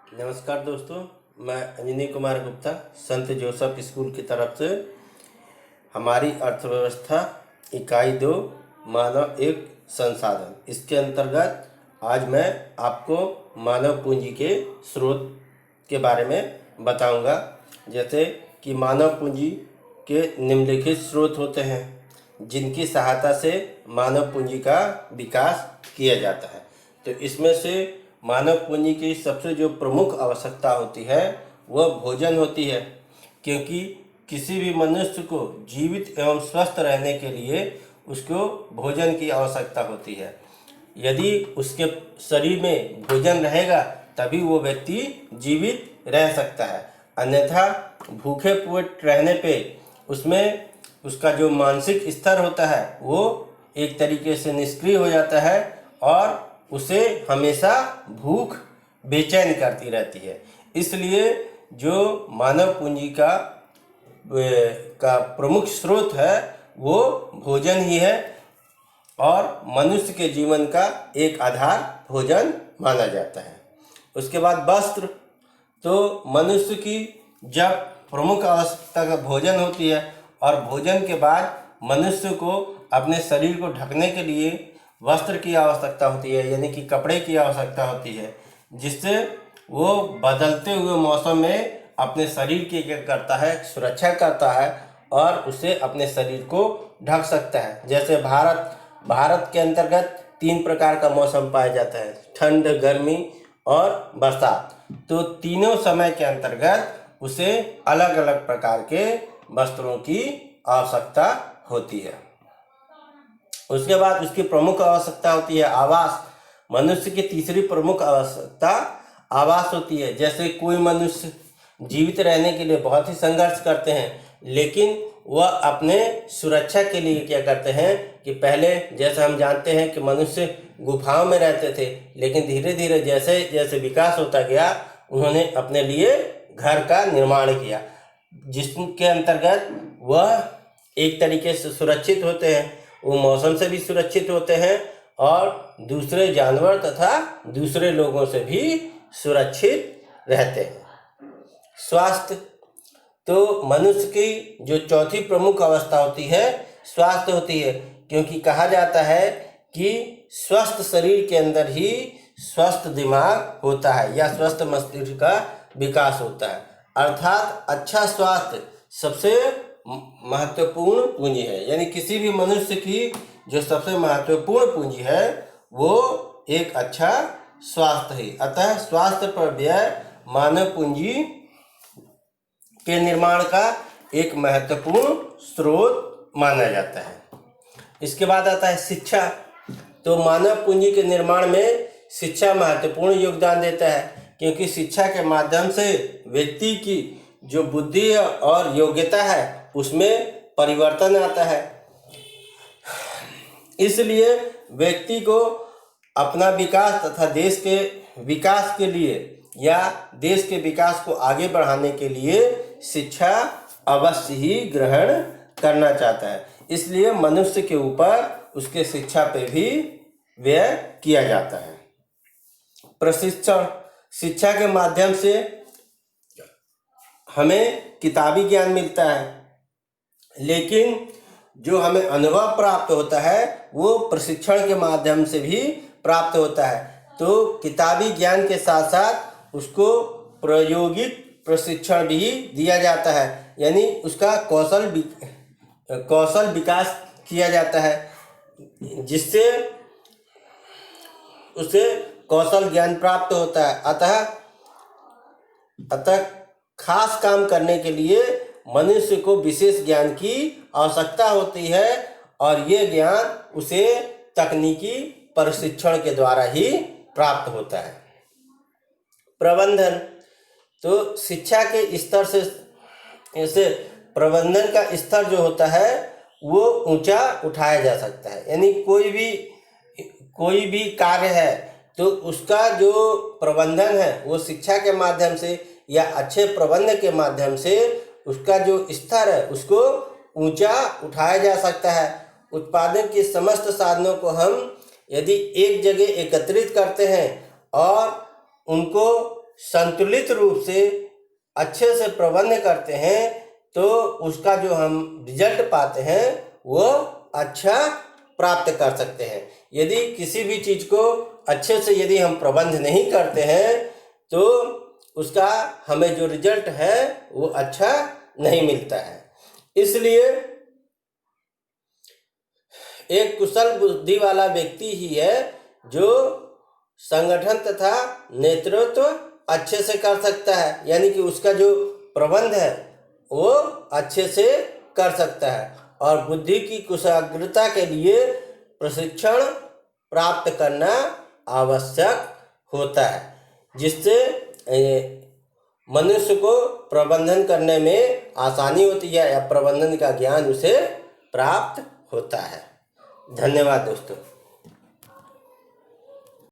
नमस्कार दोस्तों, मैं अंजनी कुमार गुप्ता संत जोसेफ स्कूल की तरफ से हमारी अर्थव्यवस्था इकाई 2 मानव एक संसाधन, इसके अंतर्गत आज मैं आपको मानव पूंजी के स्रोत के बारे में बताऊंगा। जैसे कि मानव पूंजी के निम्नलिखित स्रोत होते हैं जिनकी सहायता से मानव पूंजी का विकास किया जाता है। तो इसमें से मानव पूंजी की सबसे जो प्रमुख आवश्यकता होती है वह भोजन होती है, क्योंकि किसी भी मनुष्य को जीवित एवं स्वस्थ रहने के लिए उसको भोजन की आवश्यकता होती है। यदि उसके शरीर में भोजन रहेगा तभी वो व्यक्ति जीवित रह सकता है, अन्यथा भूखे पेट रहने पे उसमें उसका जो मानसिक स्तर होता है वो एक तरीके से निष्क्रिय हो जाता है और उसे हमेशा भूख बेचैन करती रहती है। इसलिए जो मानव पूंजी का प्रमुख स्रोत है वो भोजन ही है और मनुष्य के जीवन का एक आधार भोजन माना जाता है। उसके बाद वस्त्र, तो मनुष्य की जब प्रमुख आवश्यकता का भोजन होती है और भोजन के बाद मनुष्य को अपने शरीर को ढकने के लिए वस्त्र की आवश्यकता होती है, यानी कि कपड़े की आवश्यकता होती है, जिससे वो बदलते हुए मौसम में अपने शरीर की क्या करता है, सुरक्षा करता है और उसे अपने शरीर को ढक सकता है। जैसे भारत के अंतर्गत 3 प्रकार का मौसम पाया जाता है, ठंड, गर्मी और बरसात। तो तीनों समय के अंतर्गत उसे अलग अलग प्रकार के वस्त्रों की आवश्यकता होती है। उसके बाद उसकी प्रमुख आवश्यकता होती है आवास। मनुष्य की तीसरी प्रमुख आवश्यकता आवास होती है। जैसे कोई मनुष्य जीवित रहने के लिए बहुत ही संघर्ष करते हैं, लेकिन वह अपने सुरक्षा के लिए क्या करते हैं कि पहले जैसे हम जानते हैं कि मनुष्य गुफाओं में रहते थे, लेकिन धीरे धीरे जैसे जैसे विकास होता गया उन्होंने अपने लिए घर का निर्माण किया, जिसके अंतर्गत वह एक तरीके से सुरक्षित होते हैं, वो मौसम से भी सुरक्षित होते हैं और दूसरे जानवर तथा दूसरे लोगों से भी सुरक्षित रहते हैं। स्वास्थ्य, तो मनुष्य की जो चौथी प्रमुख अवस्था होती है स्वास्थ्य होती है, क्योंकि कहा जाता है कि स्वस्थ शरीर के अंदर ही स्वस्थ दिमाग होता है या स्वस्थ मस्तिष्क का विकास होता है। अर्थात अच्छा स्वास्थ्य सबसे महत्वपूर्ण पूंजी है, यानी किसी भी मनुष्य की जो सबसे महत्वपूर्ण पूंजी है वो एक अच्छा स्वास्थ्य है। अतः स्वास्थ्य पर व्यय मानव पूंजी के निर्माण का एक महत्वपूर्ण स्रोत माना जाता है। इसके बाद आता है शिक्षा। तो मानव पूंजी के निर्माण में शिक्षा महत्वपूर्ण योगदान देता है, क्योंकि शिक्षा के माध्यम से व्यक्ति की जो बुद्धि और योग्यता है उसमें परिवर्तन आता है। इसलिए व्यक्ति को अपना विकास तथा देश के विकास के लिए या देश के विकास को आगे बढ़ाने के लिए शिक्षा अवश्य ही ग्रहण करना चाहता है। इसलिए मनुष्य के ऊपर उसके शिक्षा पे भी व्यय किया जाता है। प्रशिक्षण, शिक्षा के माध्यम से हमें किताबी ज्ञान मिलता है, लेकिन जो हमें अनुभव प्राप्त होता है वो प्रशिक्षण के माध्यम से भी प्राप्त होता है। तो किताबी ज्ञान के साथ साथ उसको प्रायोगिक प्रशिक्षण भी दिया जाता है, यानी उसका कौशल विकास किया जाता है, जिससे उसे कौशल ज्ञान प्राप्त होता है। अतः खास काम करने के लिए मनुष्य को विशेष ज्ञान की आवश्यकता होती है और ये ज्ञान उसे तकनीकी प्रशिक्षण के द्वारा ही प्राप्त होता है। प्रबंधन, तो शिक्षा के स्तर से ऐसे प्रबंधन का स्तर जो होता है वो ऊंचा उठाया जा सकता है, यानी कोई भी कार्य है तो उसका जो प्रबंधन है वो शिक्षा के माध्यम से या अच्छे प्रबंधन के माध्यम से उसका जो स्तर है उसको ऊंचा उठाया जा सकता है। उत्पादन के समस्त साधनों को हम यदि एक जगह एकत्रित करते हैं और उनको संतुलित रूप से अच्छे से प्रबंध करते हैं तो उसका जो हम रिजल्ट पाते हैं वो अच्छा प्राप्त कर सकते हैं। यदि किसी भी चीज़ को अच्छे से यदि हम प्रबंध नहीं करते हैं तो उसका हमें जो रिजल्ट है वो अच्छा नहीं मिलता है। इसलिए एक कुशल बुद्धि वाला व्यक्ति ही है जो संगठन तथा नेतृत्व अच्छे से कर सकता है, यानी कि उसका जो प्रबंध है वो अच्छे से कर सकता है। और बुद्धि की कुशाग्रता के लिए प्रशिक्षण प्राप्त करना आवश्यक होता है, जिससे मनुष्य को प्रबंधन करने में आसानी होती है या प्रबंधन का ज्ञान उसे प्राप्त होता है। धन्यवाद दोस्तों।